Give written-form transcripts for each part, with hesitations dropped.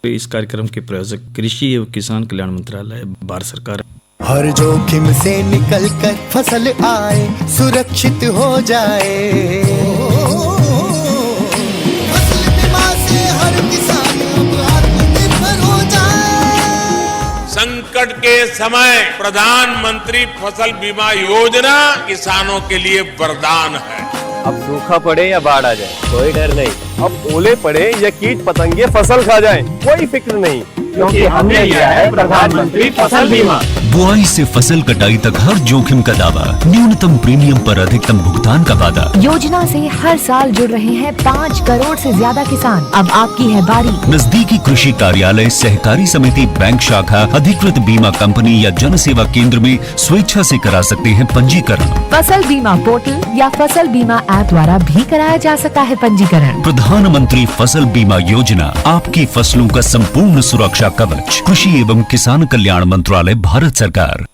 इस कार्यक्रम के प्रायोजक कृषि एवं किसान कल्याण मंत्रालय, भारत सरकार। हर जोखिम से निकल कर फसल आए, सुरक्षित हो जाए, फसल बीमा से हर किसान अब आत्मनिर्भर हो जाए। संकट के समय प्रधानमंत्री फसल बीमा योजना किसानों के लिए वरदान है। अब सूखा पड़े या बाढ़ आ जाए कोई डर नहीं, अब ओले पड़े या कीट पतंगे फसल खा जाए कोई फिक्र नहीं, क्योंकि हमने लिया है प्रधानमंत्री फसल बीमा। बुआई से फसल कटाई तक हर जोखिम का दावा, न्यूनतम प्रीमियम पर अधिकतम भुगतान का वादा। योजना से हर साल जुड़ रहे हैं 5 करोड़ से ज्यादा किसान। अब आपकी है बारी। नजदीकी कृषि कार्यालय, सहकारी समिति, बैंक शाखा, अधिकृत बीमा कंपनी या जन सेवा केंद्र में स्वेच्छा से करा सकते हैं पंजीकरण। फसल बीमा पोर्टल या फसल बीमा ऐप द्वारा भी कराया जा सकता है पंजीकरण। प्रधानमंत्री फसल बीमा योजना, आपकी फसलों का संपूर्ण सुरक्षा कवच। कृषि एवं किसान कल्याण मंत्रालय, भारत सरकार।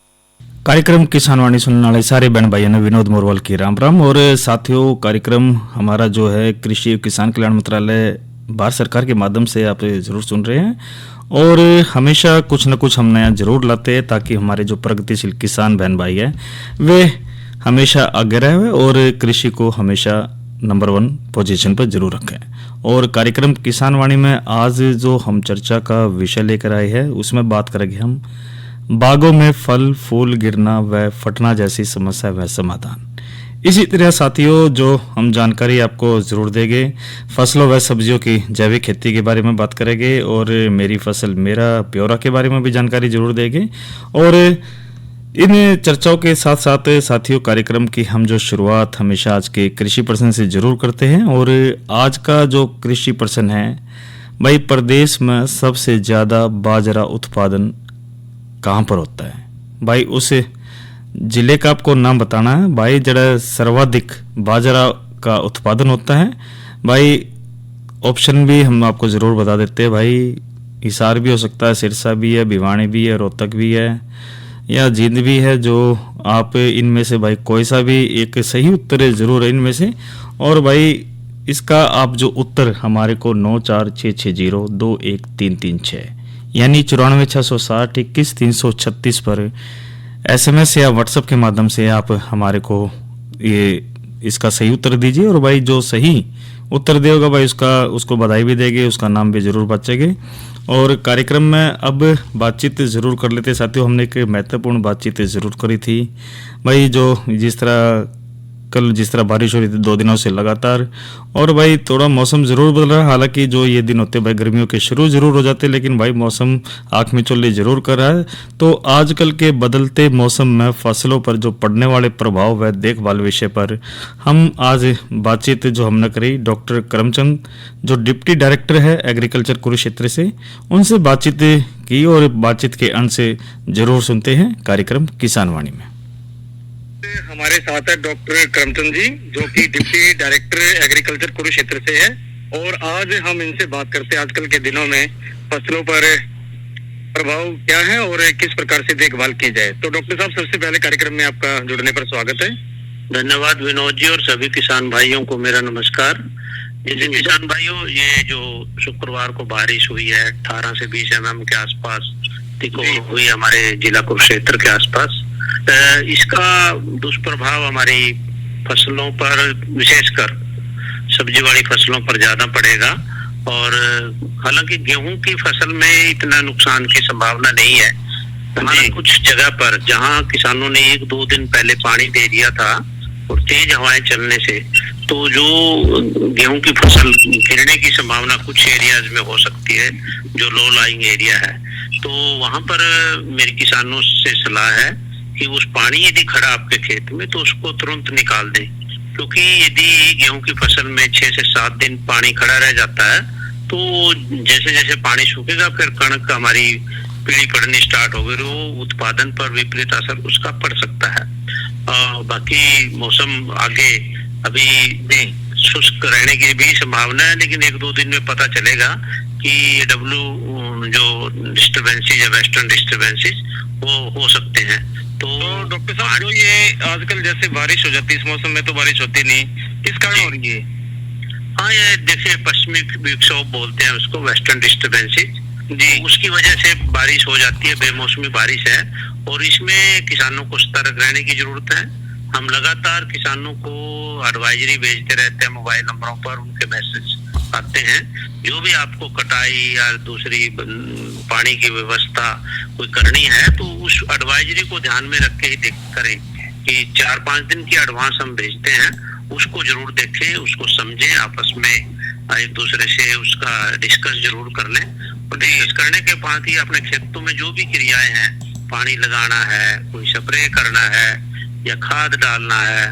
कार्यक्रम किसान वाणी सुनने वाले सारे बहन भाइयों ने विनोद मोरवाल की राम राम। और साथियों, कार्यक्रम हमारा जो है कृषि एवं किसान कल्याण मंत्रालय भारत सरकार के माध्यम से आप जरूर सुन रहे हैं, और हमेशा कुछ न कुछ हम नया जरूर लाते हैं ताकि हमारे जो प्रगतिशील किसान बहन भाई हैं वे हमेशा आगे रहे और कृषि को हमेशा नंबर 1 पोजीशन पर जरूर रखें। और कार्यक्रम किसान वाणी में आज जो हम चर्चा का विषय लेकर आए हैं उसमें बात करेंगे हम बागों में फल फूल गिरना व फटना जैसी समस्या व समाधान। इसी तरह साथियों, जो हम जानकारी आपको जरूर देंगे फसलों व सब्जियों की जैविक खेती के बारे में बात करेंगे, और मेरी फसल मेरा ब्यौरा के बारे में भी जानकारी जरूर देंगे। और इन चर्चाओं के साथ साथ साथियों, कार्यक्रम की हम जो शुरुआत हमेशा आज के कृषि प्रश्न से जरूर करते हैं, और आज का जो कृषि प्रश्न है भाई, प्रदेश में सबसे ज़्यादा बाजरा उत्पादन कहाँ पर होता है भाई? उस जिले का आपको नाम बताना है भाई, जड़ा सर्वाधिक बाजरा का उत्पादन होता है भाई। ऑप्शन भी हम आपको ज़रूर बता देते हैं भाई, हिसार भी हो सकता है, सिरसा भी है, भिवानी भी है, रोहतक भी है या जींद भी है। जो आप इनमें से भाई कोई सा भी एक सही उत्तर है जरूर है इनमें से। और भाई इसका आप जो उत्तर हमारे को 9466021336 यानी 946661 पर SMS या व्हाट्सएप के माध्यम से आप हमारे को ये इसका सही उत्तर दीजिए। और भाई जो सही उत्तर देगा भाई उसको बधाई भी देंगे, उसका नाम भी जरूर बचेगा। और कार्यक्रम में अब बातचीत ज़रूर कर लेते साथियों। हमने एक महत्वपूर्ण बातचीत ज़रूर करी थी भाई, जो जिस तरह बारिश हो रही थी 2 दिनों से लगातार, और भाई थोड़ा मौसम ज़रूर बदल रहा है। हालांकि जो ये दिन होते भाई गर्मियों के शुरू ज़रूर हो जाते, लेकिन भाई मौसम आँख में चोली ज़रूर कर रहा है। तो आजकल के बदलते मौसम में फसलों पर जो पड़ने वाले प्रभाव व देखभाल विषय पर हम आज बातचीत जो हमने करी डॉक्टर करमचंद, जो डिप्टी डायरेक्टर है एग्रीकल्चर कुरुक्षेत्र से, उनसे बातचीत की। और बातचीत के अंत से जरूर सुनते हैं कार्यक्रम किसान वाणी में। हमारे साथ है डॉक्टर करमचंद जी, जो कि डिप्टी डायरेक्टर एग्रीकल्चर कुरुक्षेत्र से है, और आज हम इनसे बात करते हैं आजकल के दिनों में फसलों पर प्रभाव क्या है और किस प्रकार से देखभाल की जाए। तो डॉक्टर साहब, सबसे पहले कार्यक्रम में आपका जुड़ने पर स्वागत है। धन्यवाद विनोद जी, और सभी किसान भाइयों को मेरा नमस्कार। जैसे किसान भाइयों, ये जो शुक्रवार को बारिश हुई है 18 से 20 mm के आसपास हुई हमारे जिला कुरुक्षेत्र के आसपास, इसका दुष्प्रभाव हमारी फसलों पर, विशेषकर सब्जी वाली फसलों पर ज्यादा पड़ेगा। और हालांकि गेहूं की फसल में इतना नुकसान की संभावना नहीं है। हमारे कुछ जगह पर जहां किसानों ने 1-2 दिन पहले पानी दे दिया था और तेज हवाएं चलने से, तो जो गेहूं की फसल गिरने की संभावना कुछ एरियाज में हो सकती है जो लो लाइंग एरिया है। तो वहां पर मेरे किसानों से सलाह है कि उस पानी यदि खड़ा आपके खेत में तो उसको तुरंत निकाल दें, क्योंकि यदि गेहूं की फसल में 6 से 7 दिन पानी खड़ा रह जाता है तो जैसे जैसे पानी सूखेगा फिर कणक हमारी पीली पड़नी स्टार्ट हो गई, वो उत्पादन पर विपरीत असर उसका पड़ सकता है। बाकी मौसम आगे अभी नहीं शुष्क रहने की भी संभावना है, लेकिन 1-2 दिन में पता चलेगा कि ये जो डिस्टर्बेंसेज या वेस्टर्न डिस्टर्बेंसेज वो हो सकते हैं। तो डॉक्टर साहब, जो ये आजकल जैसे बारिश हो जाती है, इस मौसम में तो बारिश होती नहीं, किस कारण हो रही है? हाँ, ये देखिए पश्चिमी विक्षोभ बोलते हैं उसको, वेस्टर्न डिस्टर्बेंसेज। जी, उसकी वजह से बारिश हो जाती है, बेमौसमी बारिश है और इसमें किसानों को सतर्क रहने की जरूरत है। हम लगातार किसानों को एडवाइजरी भेजते रहते हैं, मोबाइल नंबरों पर उनके मैसेज आते हैं। जो भी आपको कटाई या दूसरी पानी की व्यवस्था कोई करनी है तो उस एडवाइजरी को ध्यान में रख के ही करें कि 4-5 दिन की एडवांस हम भेजते हैं, उसको जरूर देखें, उसको समझें, आपस में एक दूसरे से उसका डिस्कस जरूर कर लें और डिस्कस करने के बाद ही अपने खेतों में जो भी क्रियाएं हैं, पानी लगाना है, कोई स्प्रे करना है या खाद डालना है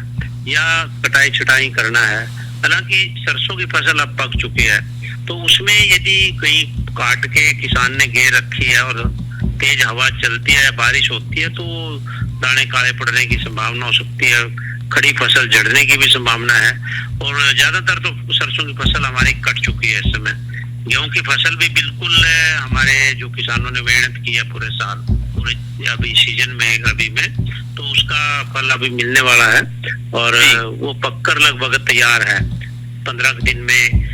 या कटाई छटाई करना है। हालांकि सरसों की फसल अब पक चुकी है तो उसमें यदि कहीं काट के किसान ने घेर रखी है और तेज हवा चलती है, बारिश होती है तो दाने काले पड़ने की संभावना हो सकती है, खड़ी फसल जड़ने की भी संभावना है और ज्यादातर तो सरसों की फसल हमारी कट चुकी है इस समय। गेहूं की फसल भी बिल्कुल हमारे जो किसानों ने मेहनत की है पूरे साल, पूरे अभी सीजन में रबी में, तो उसका फल अभी मिलने वाला है और वो पककर लगभग तैयार है। 15 दिन में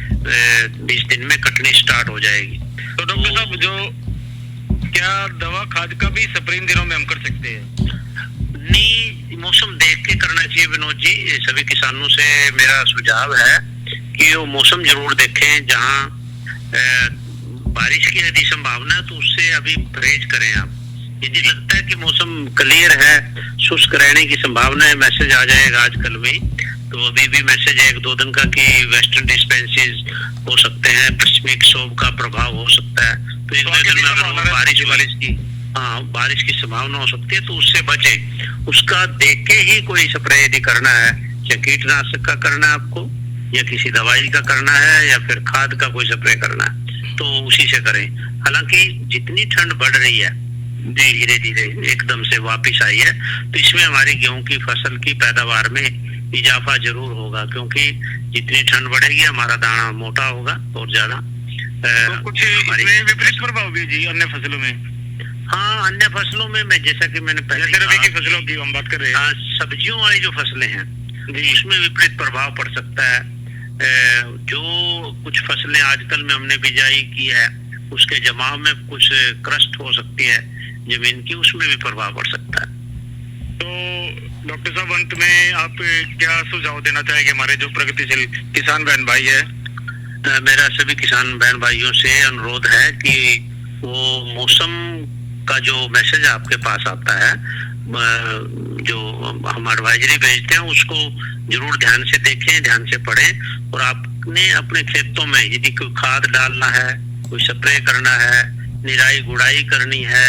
20 दिन में कटनी स्टार्ट हो जाएगी। तो डॉक्टर साहब, जो क्या दवा खाद का भी स्प्रे इन दिनों में हम कर सकते हैं? नहीं, मौसम देख के करना चाहिए विनोद जी। सभी किसानों से मेरा सुझाव है कि वो मौसम जरूर देखें। जहाँ बारिश की यदि संभावना है तो उससे अभी परहेज करें आप। यदि लगता है कि मौसम क्लियर है, शुष्क रहने की संभावना है, मैसेज आ जाएगा आजकल में, तो अभी भी मैसेज है 1-2 दिन का कि वेस्टर्न डिस्पेंसेस हो सकते हैं, पश्चिमी क्षोभ का प्रभाव हो सकता है, तो 1-2 दिन में अगर बारिश की संभावना हो सकती है तो उससे बचे। उसका देख के ही कोई स्प्रे यदि करना है, या कीटनाशक का करना है आपको या किसी दवाई का करना है या फिर खाद का कोई स्प्रे करना है तो उसी से करें। हालांकि जितनी ठंड बढ़ रही है धीरे धीरे एकदम से वापिस आई है तो इसमें हमारी गेहूं की फसल की पैदावार में इजाफा जरूर होगा, क्योंकि जितनी ठंड बढ़ेगी हमारा दाना मोटा होगा और ज्यादा। तो कुछ इसमें विपरीत प्रभाव भी जी अन्य फसलों में? हाँ, अन्य फसलों में मैं जैसा कि मैंने पहले रबी की फसलों की हम बात कर रहे हैं, सब्जियों वाली जो फसलें हैं उसमें विपरीत प्रभाव पड़ सकता है। जो कुछ फसलें आजकल में हमने बिजाई की है उसके जमाव में कुछ क्रस्ट हो सकती है जमीन की, उसमें भी प्रभाव पड़ सकता है। तो डॉक्टर साहब, अंत में आप क्या सुझाव देना चाहेंगे हमारे जो प्रगतिशील किसान बहन भाई है? मेरा सभी किसान बहन भाइयों से अनुरोध है कि वो मौसम का जो मैसेज आपके पास आता है, जो हम एडवाइजरी भेजते हैं, उसको जरूर ध्यान से देखें, ध्यान से पढ़ें और आपने अपने खेतों में यदि कोई खाद डालना है, कोई स्प्रे करना है, निराई गुड़ाई करनी है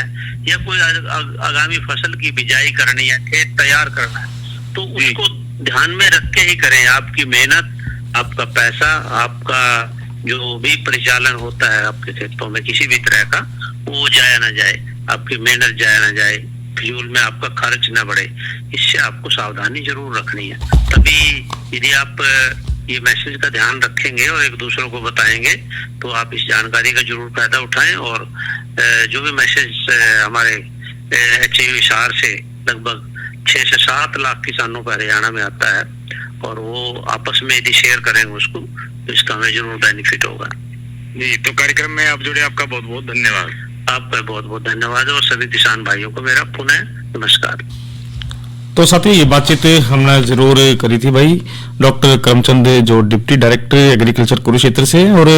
या कोई आगामी फसल की बिजाई करनी है, खेत तैयार करना है तो उसको ध्यान में रख के ही करें। आपकी मेहनत, आपका पैसा, आपका जो भी परिचालन होता है आपके खेतों में किसी भी तरह का, वो जाया ना जाए, आपकी मेहनत जाया ना जाए, फ्यूल में आपका खर्च ना बढ़े। इससे आपको सावधानी जरूर रखनी है। तभी यदि आप ये मैसेज का ध्यान रखेंगे और एक दूसरों को बताएंगे तो आप इस जानकारी का जरूर फायदा उठाएं और जो भी मैसेज हमारे हिसार से लगभग 6 से 7 लाख किसानों का हरियाणा में आता है और वो आपस में यदि शेयर करेंगे उसको तो इसका हमें जरूर बेनिफिट होगा। जी, तो कार्यक्रम में आप जुड़े, आपका बहुत बहुत धन्यवाद। आपका बहुत बहुत धन्यवाद और सभी किसान भाइयों को मेरा पुनः नमस्कार। तो साथ ही ये बातचीत हमने जरूर करी थी भाई डॉक्टर करमचंद जो डिप्टी डायरेक्टर एग्रीकल्चर कुरुक्षेत्र से। और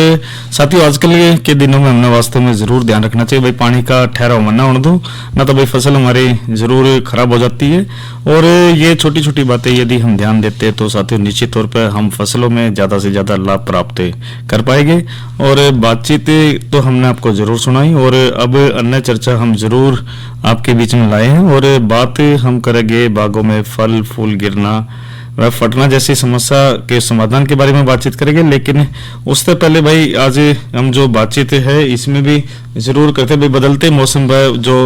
साथियों आजकल के दिनों में हमने वास्तव में जरूर ध्यान रखना चाहिए भाई, पानी का ठहराव मना होने दो, ना तो भाई फसल हमारी जरूर खराब हो जाती है। और ये छोटी छोटी बातें यदि हम ध्यान देते हैं तो साथियों निश्चित तौर पर हम फसलों में ज्यादा से ज्यादा लाभ प्राप्त कर पाएंगे। और बातचीत तो हमने आपको जरूर सुनाई और अब अन्य चर्चा हम जरूर आपके बीच में लाए हैं और बात हम करेंगे बागों में फल फूल गिरना व फटना जैसी समस्या के समाधान के बारे में बातचीत करेंगे। लेकिन उससे पहले भाई आज हम जो बातचीत है इसमें भी जरूर करते भाई बदलते मौसम का जो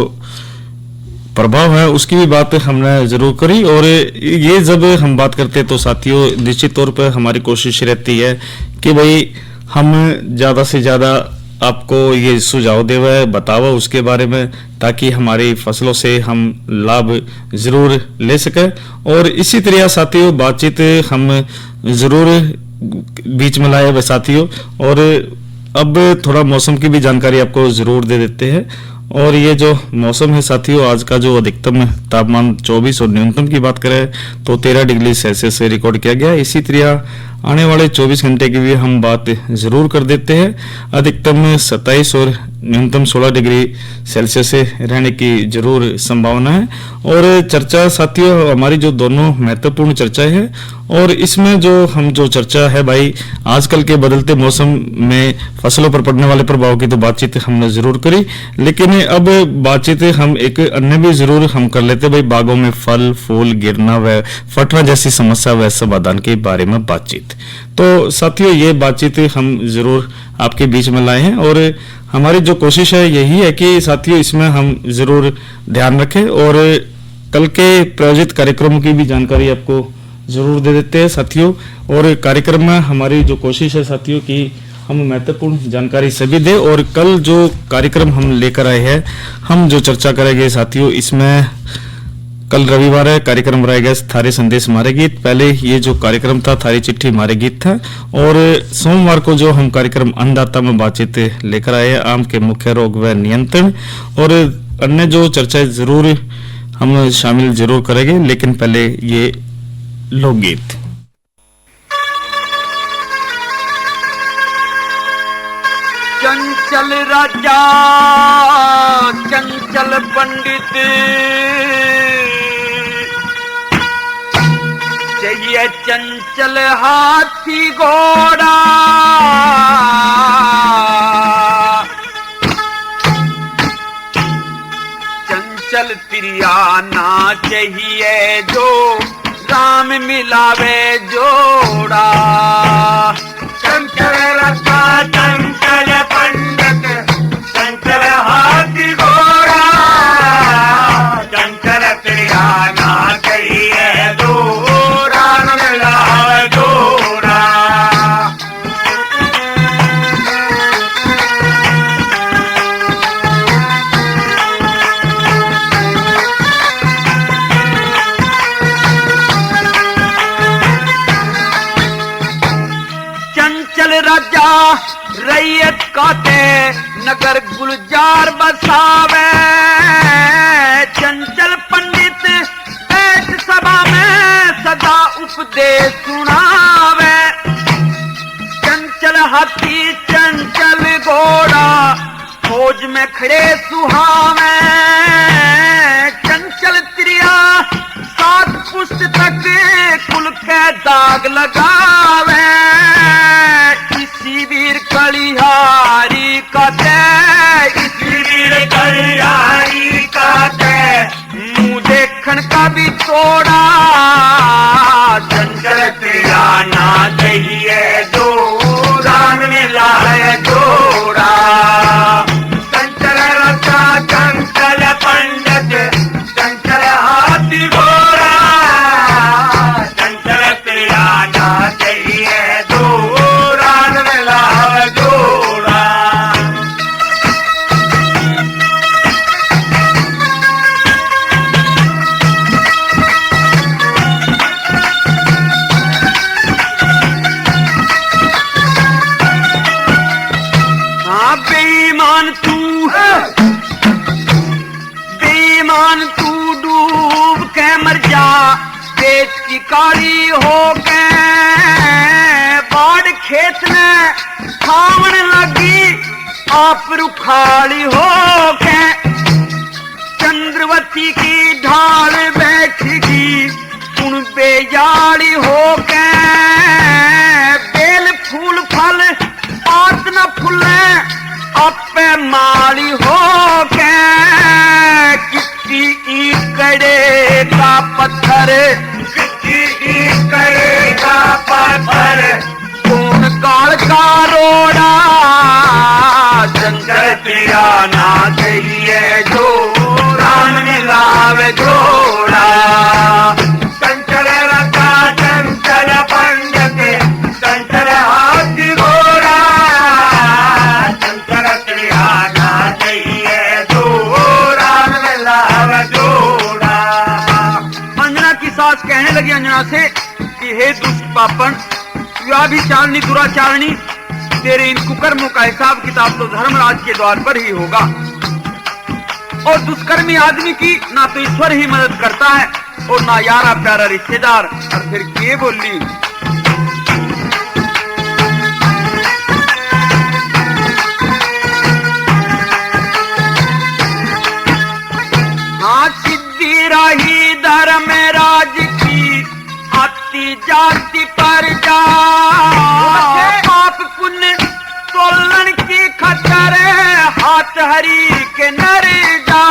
प्रभाव है उसकी भी बात हमने जरूर करी। और ये जब हम बात करते तो साथियों निश्चित तौर पर हमारी कोशिश रहती है कि भाई हम ज्यादा से ज्यादा आपको ये सुझाव देवे बतावा उसके बारे में, ताकि हमारी फसलों से हम लाभ जरूर ले सके। और इसी तरह साथियों बातचीत हम जरूर बीच में लाए हुए साथियों। और अब थोड़ा मौसम की भी जानकारी आपको जरूर दे देते हैं। और ये जो मौसम है साथियों, आज का जो अधिकतम तापमान 24 और न्यूनतम की बात करें तो 13 डिग्री सेल्सियस से रिकॉर्ड किया गया। इसी तरह आने वाले 24 घंटे की भी हम बात जरूर कर देते हैं। अधिकतम 27 और न्यूनतम 16 डिग्री सेल्सियस से रहने की जरूर संभावना है। और चर्चा साथियों हमारी जो दोनों महत्वपूर्ण चर्चाएं हैं, और इसमें जो चर्चा है भाई, आजकल के बदलते मौसम में फसलों पर पड़ने वाले प्रभाव की तो बातचीत हमने जरूर करी, लेकिन अब बातचीत हम एक अन्य भी जरूर हम कर लेते भाई, बागों में फल फूल गिरना व फटना जैसी समस्या व समाधान के बारे में बातचीत। तो साथियों ये बातचीत हम जरूर आपके बीच में लाए हैं, और हमारी जो कोशिश है यही है कि साथियों इसमें हम जरूर ध्यान रखें और कल के प्रायोजित कार्यक्रमों की भी जानकारी आपको जरूर दे देते हैं साथियों। और कार्यक्रम में हमारी जो कोशिश है साथियों कि हम महत्वपूर्ण जानकारी सभी दें। और कल जो कार्यक्रम हम लेकर आए हैं, हम जो चर्चा करेंगे साथियों, इसमें कल रविवार है, कार्यक्रम रहेगा थारे संदेश मारे गीत। पहले ये जो कार्यक्रम था थारी चिट्ठी मारे गीत था, और सोमवार को जो हम कार्यक्रम अन्नदाता में बातचीत लेकर आए हैं, आम के मुख्य रोग व नियंत्रण, और अन्य जो चर्चाएं जरूर हम शामिल जरूर करेंगे। लेकिन पहले ये लोकगीत। चंचल राजा चंचल पंडित चाहिए चंचल हाथी घोड़ा, चंचल तिरियाना चाहिए जो राम मिलावे जोड़ा। चंचल रता चंचल पंडित चंचल हाथी घोड़ा, चंचल तिरियाना चाहिए जो राम मिलावे जोड़ा। चंचल राजा रैयत काटे नगर गुलजार बसावे, चंचल पंडित बैठ सभा में सदा उपदेश सुनावे। चंचल हाथी चंचल घोड़ा फौज में खड़े सुहावे, चंचल त्रिया सात पुष्ट तक कुल के दाग लगावे। इसी वीर कलिहारी का इसी वीर कलिहारी का मुंह देखन का भी तोड़ा। चंचल तेरा ना चाहिए जो राम में लाए जोड़ा। चंचल रचा चंचल पंडित चंचल हाथी घोड़ा, चंचल तेरा ना चाहिए जो राम में लाए जोड़ा। हाँ बेईमान तू डूब के मर जा, पेट की काली हो के बाढ़ खेत में खावन लगी आप रुखाली हो के। चंद्रवती की ढाल बैठगी सुन बेजाड़ी हो के, बेल फूल फल पात न फूले अपे माली हो के। किसी ईकड़े का पत्थर किसी ईकड़े का पत्थर कौन काल का रोड़ा। चंचल तेरा ना चाहिए जो राम मिलावे जोड़ा। चंचल रता चंचल पंडित चंचल हाथी घोड़ा, चंचल तेरा ना चाहिए जो राम मिलावे जोड़ा। अंजना की सास कहने लगी अंजना से कि हे दुष्ट पापन, व्यभिचारिणी दुराचारिणी, तेरे इन कुकर्मों का हिसाब किताब तो धर्मराज के द्वार पर ही होगा। और दुष्कर्मी आदमी की ना तो ईश्वर ही मदद करता है और ना यारा प्यारा रिश्तेदार। और फिर के बोली हाँ सिद्धि रही धर्मराज की आती जाति पर जा पाप पुण्य तोलन की खतर हाथ हरी के नर जा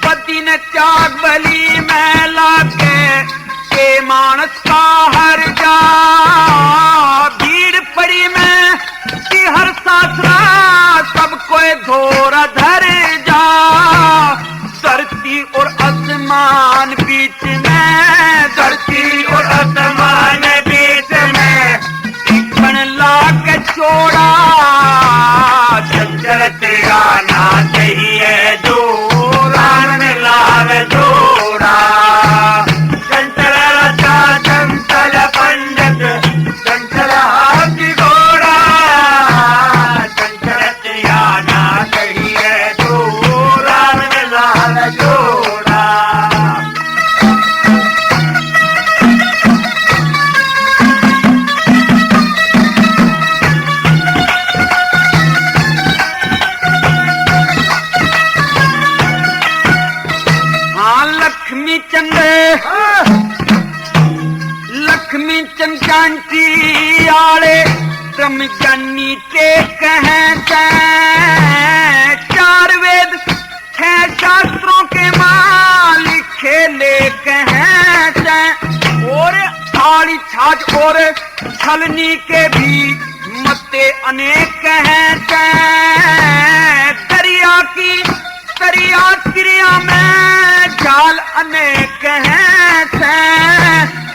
पति ने त्याग बलि में लाके मानस का हर जा भीड़ पड़ी में कि हर सासरा सब कोई धोरा धर जा धरती और आसमान बीच में धरती और आसमान बीच में बन लाके छोड़ा चंचल तेरा ना चाहिए जो रान लावे जोड़ा चंचल राजा चंचल पंडित चंचल हाथी घोड़ा चंचल तेरा ना चाहिए जो रान लावे जोड़ा। लक्ष्मी चंद कांटी आले तुम जानी टेक हैं चार वेद 6 शास्त्रों के मालिक लेख हैं और थाली छाछ और छलनी के भी मत्ते अनेक हैं दरिया की दरिया क्रिया में जाल अनेक हैं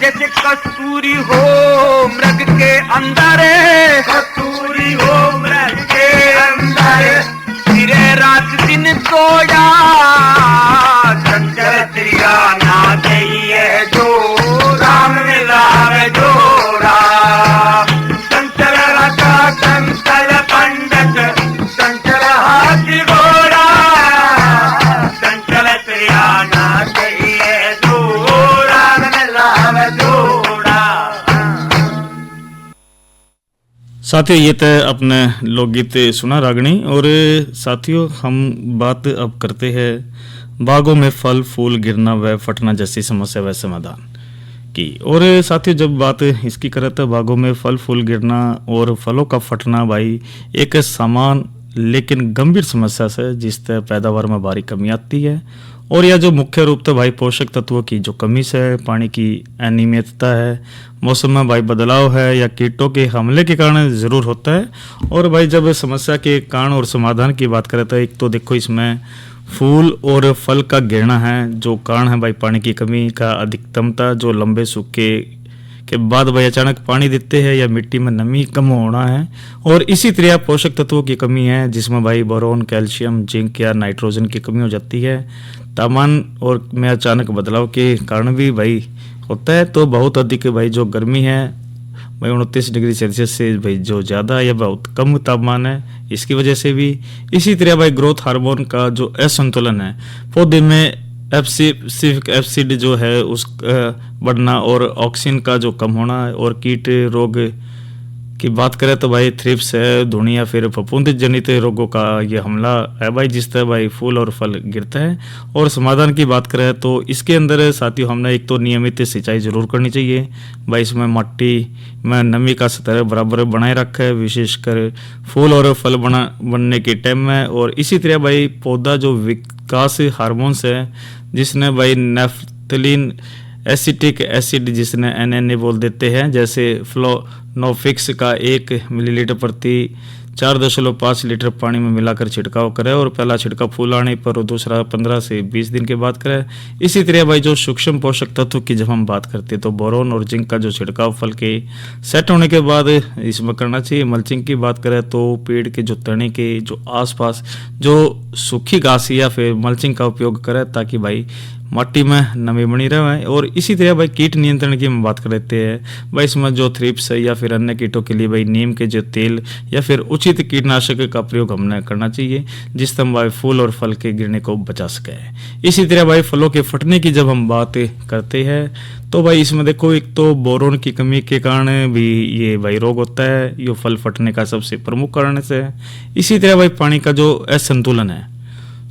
जैसे कस्तूरी हो मृग के अंदर कस्तूरी हो मृग के अंदर फिरे रात दिन सोया चंचल त्रिया ना चाहिए जो राम मिलावे जोड़ा चंचल राजा चंचल पंडित चंचल हाथी घोड़ा चंचल त्रिया ना चाहिए जो राम मिलावे जोड़ा। साथियों ये तो अपने लोकगीत सुना रागनी। और साथियों हम बात अब करते हैं बागों में फल फूल गिरना व फटना जैसी समस्या व समाधान की। और साथियों जब बात इसकी करें तो बागों में फल फूल गिरना और फलों का फटना भाई एक समान लेकिन गंभीर समस्या से जिससे पैदावार में भारी कमी आती है। और यह जो मुख्य रूप से भाई पोषक तत्वों की जो कमी से है, पानी की अनियमितता है, मौसम में भाई बदलाव है या कीटों के हमले के कारण ज़रूर होता है। और भाई जब समस्या के कारण और समाधान की बात करें तो एक तो देखो इसमें फूल और फल का गिरना है जो कारण है भाई पानी की कमी का अधिकतमता जो लंबे सूखे के बाद भाई अचानक पानी देते हैं या मिट्टी में नमी कम होना है। और इसी तरह पोषक तत्वों की कमी है जिसमें भाई बोरोन कैल्शियम जिंक या नाइट्रोजन की कमी हो जाती है। तापमान और में अचानक बदलाव के कारण भी भाई होता है। तो बहुत अधिक भाई जो गर्मी है भाई 29 डिग्री सेल्सियस से भाई जो ज़्यादा या बहुत कम तापमान है इसकी वजह से भी। इसी तरह भाई ग्रोथ हार्मोन का जो असंतुलन है पौधे में सिर्फ एसिड जो है उस बढ़ना और ऑक्सीजन का जो कम होना है। और कीट रोग की बात करें तो भाई थ्रिप्स है धुनी या फिर फफूंदी जनित रोगों का ये हमला है भाई जिस तरह भाई फूल और फल गिरता है। और समाधान की बात करें तो इसके अंदर साथियों हमने एक तो नियमित सिंचाई जरूर करनी चाहिए भाई। इसमें मिट्टी में नमी का स्तर बराबर बनाए रखे विशेषकर फूल और फल बनने के टाइम में। और इसी तरह भाई पौधा जो विकास हार्मोन्स है जिसने भाई नेफ्थलीन एसिटिक एसिड जिसने NNA बोल देते हैं जैसे फ्लोनोफिक्स का 1 मिलीलीटर प्रति 4.5 लीटर पानी में मिलाकर छिड़काव करें। और पहला छिड़काव फूल आने पर और दूसरा 15 से 20 दिन के बाद करें। इसी तरह भाई जो सूक्ष्म पोषक तत्व की जब हम बात करते हैं तो बोरोन और जिंक का जो छिड़काव फल के सेट होने के बाद इसमें करना चाहिए। मल्चिंग की बात करें तो पेड़ के जो तने के जो आसपास जो सूखी घास या फिर मल्चिंग का उपयोग करें ताकि भाई मिट्टी में नमी बनी रहे। और इसी तरह भाई कीट नियंत्रण की हम बात कर लेते हैं भाई, इसमें जो थ्रिप्स है या फिर अन्य कीटों के लिए भाई नीम के जो तेल या फिर उचित कीटनाशक का प्रयोग हमने करना चाहिए, जिससे हम भाई फूल और फल के गिरने को बचा सके। इसी तरह भाई फलों के फटने की जब हम बात करते हैं तो भाई इसमें देखो, एक तो बोरोन की कमी के कारण भी ये भाई रोग होता है, ये फल फटने का सबसे प्रमुख कारण से है। इसी तरह भाई पानी का जो असंतुलन है,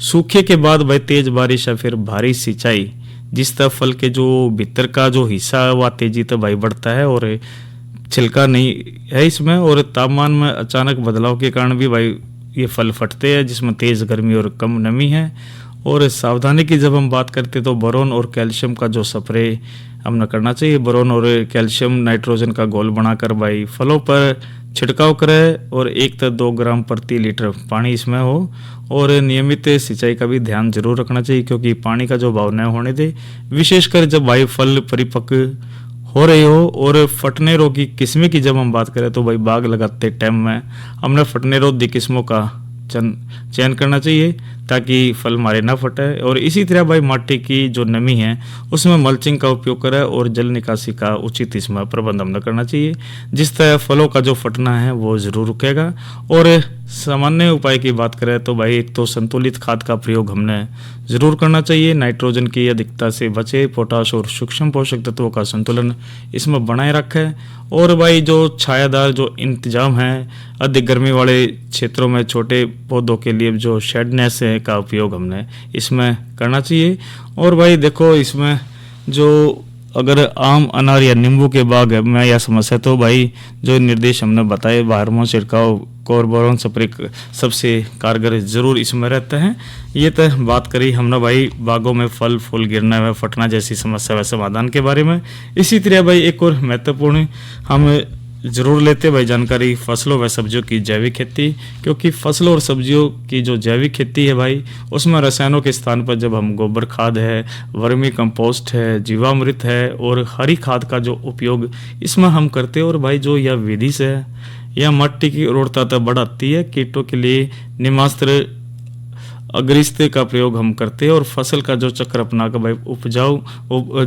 सूखे के बाद भाई तेज बारिश या फिर भारी सिंचाई, जिस तरह फल के जो भीतर का जो हिस्सा है वह तेजी से भाई बढ़ता है और छिलका नहीं है इसमें, और तापमान में अचानक बदलाव के कारण भी भाई ये फल फटते हैं, जिसमें तेज गर्मी और कम नमी है। और सावधानी की जब हम बात करते तो बोरोन और कैल्शियम का जो स्प्रे हमने करना चाहिए, बोरोन और कैल्शियम नाइट्रोजन का घोल बनाकर भाई फलों पर छिड़काव करें और 1 से 2 ग्राम प्रति लीटर पानी इसमें हो। और नियमित सिंचाई का भी ध्यान जरूर रखना चाहिए, क्योंकि पानी का जो भाव न होने दे, विशेषकर जब भाई फल परिपक्व हो रहे हो। और फटने रोधी किस्में की जब हम बात करें तो भाई बाग लगाते टाइम में हमने फटने रोधी किस्मों का चयन करना चाहिए ताकि फल हमारे ना फटे। और इसी तरह भाई मिट्टी की जो नमी है उसमें मल्चिंग का उपयोग करें और जल निकासी का उचित इसमें प्रबंध हमने करना चाहिए, जिस तरह फलों का जो फटना है वो जरूर रुकेगा। और सामान्य उपाय की बात करें तो भाई एक तो संतुलित खाद का प्रयोग हमने जरूर करना चाहिए, नाइट्रोजन की अधिकता से बचे, पोटाश और सूक्ष्म पोषक तत्वों का संतुलन इसमें बनाए रखें। और भाई जो छायादार जो इंतजाम है, अधिक गर्मी वाले क्षेत्रों में छोटे पौधों के लिए जो शेडनेस है का उपयोग हमने इसमें करना चाहिए। और भाई देखो, इसमें जो अगर आम, अनार या नींबू के बाग में यह समस्या, तो भाई जो निर्देश हमने बताए, हार्मोन छिड़काव, बोरोन स्प्रे सबसे कारगर जरूर इसमें रहते हैं। ये तो बात करी हमने भाई बागों में फल फूल गिरना व फटना जैसी समस्या व समाधान के बारे में। इसी तरह भाई एक और महत्वपूर्ण हम जरूर लेते भाई जानकारी फसलों व सब्जियों की जैविक खेती, क्योंकि फसलों और सब्जियों की जो जैविक खेती है भाई, उसमें रसायनों के स्थान पर जब हम गोबर खाद है, वर्मी कंपोस्ट है, जीवामृत है और हरी खाद का जो उपयोग इसमें हम करते हैं, और भाई जो यह विधि से यह मिट्टी की उर्वरता बढ़ाती है, कीटों के लिए निमास्त्र अग्रिस्ते का प्रयोग हम करते हैं और फसल का जो चक्र अपना कर भाई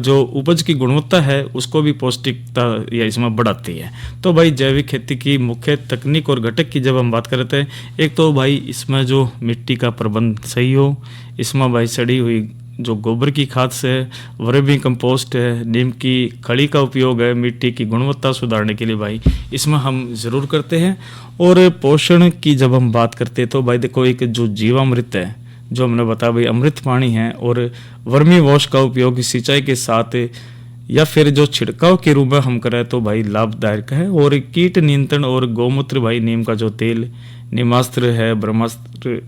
जो उपज की गुणवत्ता है उसको भी पौष्टिकता या इसमें बढ़ाती है। तो भाई जैविक खेती की मुख्य तकनीक और घटक की जब हम बात करते हैं, एक तो भाई इसमें जो मिट्टी का प्रबंध सही हो, इसमें भाई सड़ी हुई जो गोबर की खाद से, वर्मी कंपोस्ट है, नीम की खड़ी का उपयोग है, मिट्टी की गुणवत्ता सुधारने के लिए भाई इसमें हम ज़रूर करते हैं। और पोषण की जब हम बात करते हैं तो भाई देखो, एक जो जीवामृत है जो हमने बताया भाई अमृत पानी है, और वर्मी वॉश का उपयोग सिंचाई के साथ या फिर जो छिड़काव के रूप में हम करें तो भाई लाभदायक है। और कीट नियंत्रण और गौमूत्र भाई नीम का जो तेल, नीमास्त्र है, ब्रह्मास्त्र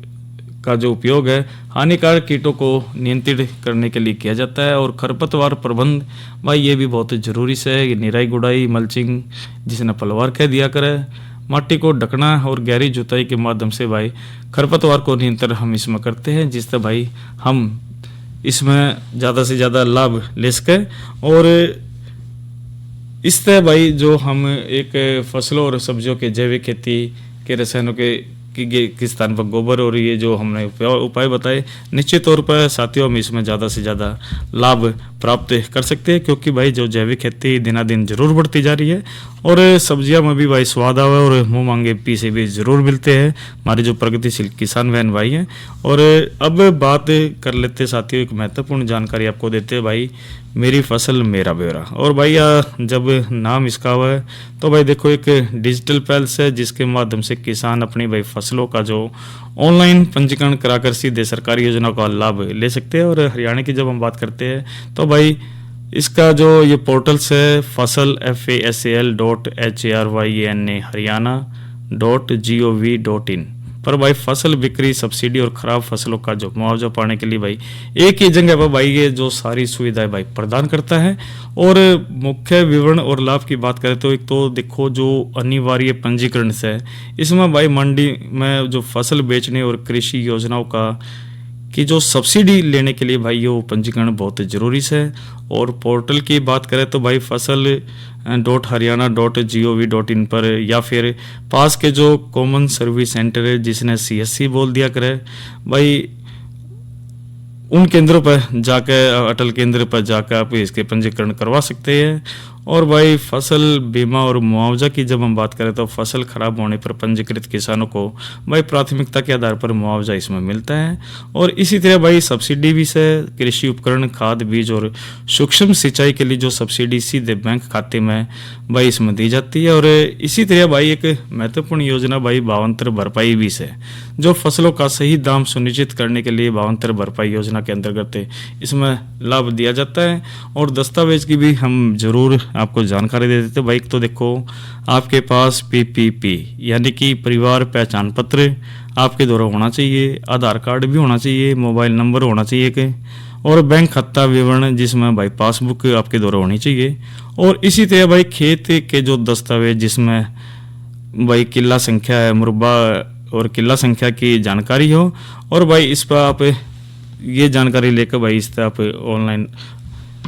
का जो उपयोग है हानिकारक कीटों को नियंत्रित करने के लिए किया जाता है। और खरपतवार प्रबंध भाई ये भी बहुत जरूरी से है, निराई गुड़ाई, मल्चिंग जिसने पलवार कह दिया करे, मिट्टी को ढकना और गहरी जुताई के माध्यम से भाई खरपतवार को नियंत्रण हम इसमें करते हैं, जिससे भाई हम इसमें ज़्यादा से ज़्यादा लाभ ले सकें। और इस तरह भाई जो हम एक फसलों और सब्जियों के जैविक खेती के रसायनों के किस स्थान पर गोबर और ये जो हमने उपाय बताए, निश्चित तौर पर साथियों हम इसमें ज़्यादा से ज़्यादा लाभ प्राप्त कर सकते हैं, क्योंकि भाई जो जैविक खेती दिनादिन जरूर बढ़ती जा रही है। और सब्जियां में भी भाई स्वाद आवे और मुँह मांगे पीसे भी जरूर मिलते हैं हमारे जो प्रगतिशील किसान बहन भाई हैं। और अब बात कर लेते साथियों, एक महत्वपूर्ण जानकारी आपको देते हैं भाई, मेरी फसल मेरा ब्यौरा। और भाई जब नाम इसका हुआ है तो भाई देखो, एक डिजिटल पहल है जिसके माध्यम से किसान अपनी भाई फसलों का जो ऑनलाइन पंजीकरण कराकर सीधे सरकारी योजना का लाभ ले सकते हैं। और हरियाणा की जब हम बात करते हैं तो भाई इसका जो ये पोर्टल्स है फसल FASAL.HARYANA haryana.gov.in पर भाई फसल बिक्री, सब्सिडी और खराब फसलों का जो मुआवजा पाने के लिए भाई एक ही जगह पर भाई ये जो सारी सुविधाएं भाई प्रदान करता है। और मुख्य विवरण और लाभ की बात करें तो एक तो देखो, जो अनिवार्य पंजीकरण से इसमें भाई मंडी में जो फसल बेचने और कृषि योजनाओं का कि जो सब्सिडी लेने के लिए भाई ये पंजीकरण बहुत ज़रूरी है। और पोर्टल की बात करें तो भाई फसल.haryana.gov.in पर या फिर पास के जो कॉमन सर्विस सेंटर है जिसने CSC बोल दिया करे भाई उन केंद्रों पर जाकर, अटल केंद्र पर जाकर आप इसके पंजीकरण करवा सकते हैं। और भाई फसल बीमा और मुआवजा की जब हम बात करें तो फसल खराब होने पर पंजीकृत किसानों को भाई प्राथमिकता के आधार पर मुआवजा इसमें मिलता है। और इसी तरह भाई सब्सिडी भी से कृषि उपकरण, खाद, बीज और सूक्ष्म सिंचाई के लिए जो सब्सिडी सीधे बैंक खाते में भाई इसमें दी जाती है। और इसी तरह भाई एक महत्वपूर्ण योजना भाई भावांतर भरपाई भी से, जो फसलों का सही दाम सुनिश्चित करने के लिए भावांतर भरपाई योजना के अंतर्गत इसमें लाभ दिया जाता है। और दस्तावेज की भी हम जरूर आपको जानकारी दे देते भाई। तो देखो, आपके पास PPP यानी कि परिवार पहचान पत्र आपके द्वारा होना चाहिए, आधार कार्ड भी होना चाहिए, मोबाइल नंबर होना चाहिए के, और बैंक खाता विवरण जिसमें भाई पासबुक आपके द्वारा होनी चाहिए। और इसी तरह भाई खेत के जो दस्तावेज जिसमें भाई किला संख्या है, मुरबा और किला संख्या की जानकारी हो। और भाई इस पर आप ये जानकारी लेकर भाई इस पर आप ऑनलाइन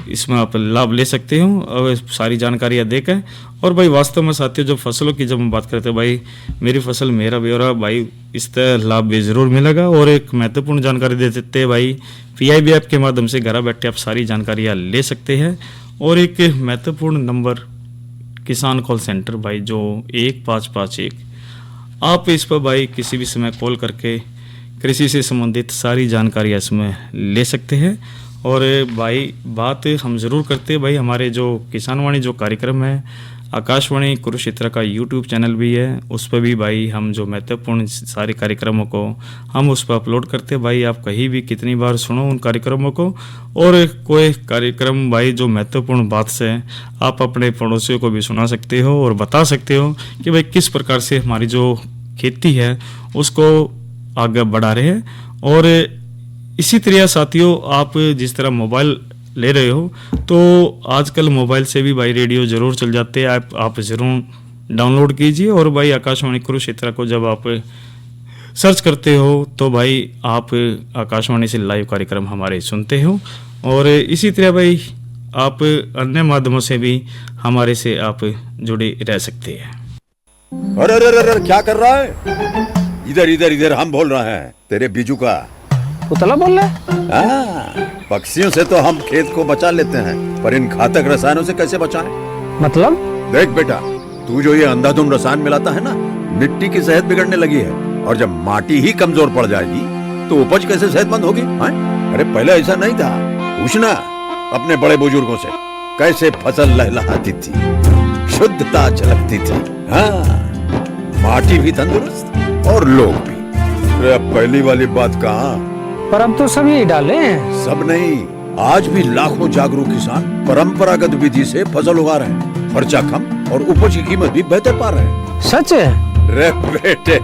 इसमें आप लाभ ले सकते हो और सारी जानकारियाँ देकर। और भाई वास्तव में साथियों, जो फसलों की जब हम बात करते हैं भाई, मेरी फसल मेरा ब्यौरा भाई, इस तरह लाभ भी ज़रूर मिलेगा। और एक महत्वपूर्ण जानकारी दे देते हैं भाई, PIB ऐप के माध्यम से घर बैठे आप सारी जानकारियाँ ले सकते हैं। और एक महत्वपूर्ण नंबर किसान कॉल सेंटर भाई जो 1551, आप इस पर भाई किसी भी समय कॉल करके कृषि से संबंधित सारी जानकारियाँ इसमें ले सकते हैं। और भाई बात हम ज़रूर करते हैं भाई, हमारे जो किसानवाणी जो कार्यक्रम है, आकाशवाणी कुरुक्षेत्र का YouTube चैनल भी है, उस पर भी भाई हम जो महत्वपूर्ण सारे कार्यक्रमों को हम उस पर अपलोड करते हैं भाई। आप कहीं भी कितनी बार सुनो उन कार्यक्रमों को। और कोई कार्यक्रम भाई जो महत्वपूर्ण बात से आप अपने पड़ोसियों को भी सुना सकते हो और बता सकते हो कि भाई किस प्रकार से हमारी जो खेती है उसको आगे बढ़ा रहे हैं। और इसी तरह साथियों, आप जिस तरह मोबाइल ले रहे हो तो आजकल मोबाइल से भी भाई रेडियो ज़रूर चल जाते हैं, आप ज़रूर डाउनलोड कीजिए। और भाई आकाशवाणी कुरुक्षेत्र को जब आप सर्च करते हो तो भाई आप आकाशवाणी से लाइव कार्यक्रम हमारे सुनते हो। और इसी तरह भाई आप अन्य माध्यमों से भी हमारे से आप जुड़े रह सकते हैं। अरे अरे अरे क्या कर रहा है? इधर इधर इधर हम बोल रहे हैं तेरे बीजू का। उतला बोल रहा है? पक्षियों से तो हम खेत को बचा लेते हैं, पर इन घातक रसायनों से कैसे बचाएं? मतलब? देख बेटा, तू जो ये अंधाधुंध रसायन मिलाता है ना, मिट्टी की सेहत बिगड़ने लगी है। और जब माटी ही कमजोर पड़ जाएगी तो उपज कैसे सेहतमंद होगी? अरे पहले ऐसा नहीं था। पूछना अपने बड़े बुजुर्गों से, कैसे फसल लहलहाती थी, शुद्धता झलकती थी। माटी भी तंदुरुस्त और लोग भी। अब पहली वाली बात कहाँ? पर अब तो सब यही डाले हैं। सब नहीं, आज भी लाखों जागरूक किसान परंपरागत विधि से फसल उगा रहे हैं। खर्चा कम और उपज की कीमत भी बेहतर पा रहे हैं। सच है? रे बेटे,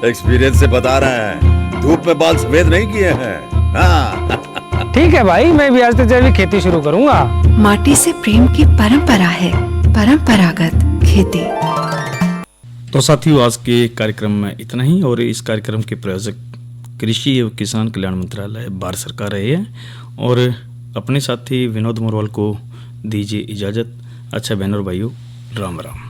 एक्सपीरियंस से बता रहे हैं, धूप में बाल सफेद नहीं किए हैं। ठीक है भाई, मैं भी आज से जैविक खेती शुरू करूंगा। माटी से प्रेम की परंपरा है, परंपरागत खेती। तो साथियों, आज के कार्यक्रम में इतना ही। और इस कार्यक्रम के प्रायोजक कृषि एवं किसान कल्याण मंत्रालय भारत सरकार रहे हैं। और अपने साथी विनोद मोरवाल को दीजिए इजाज़त। अच्छा बहनों और भाइयों, राम राम।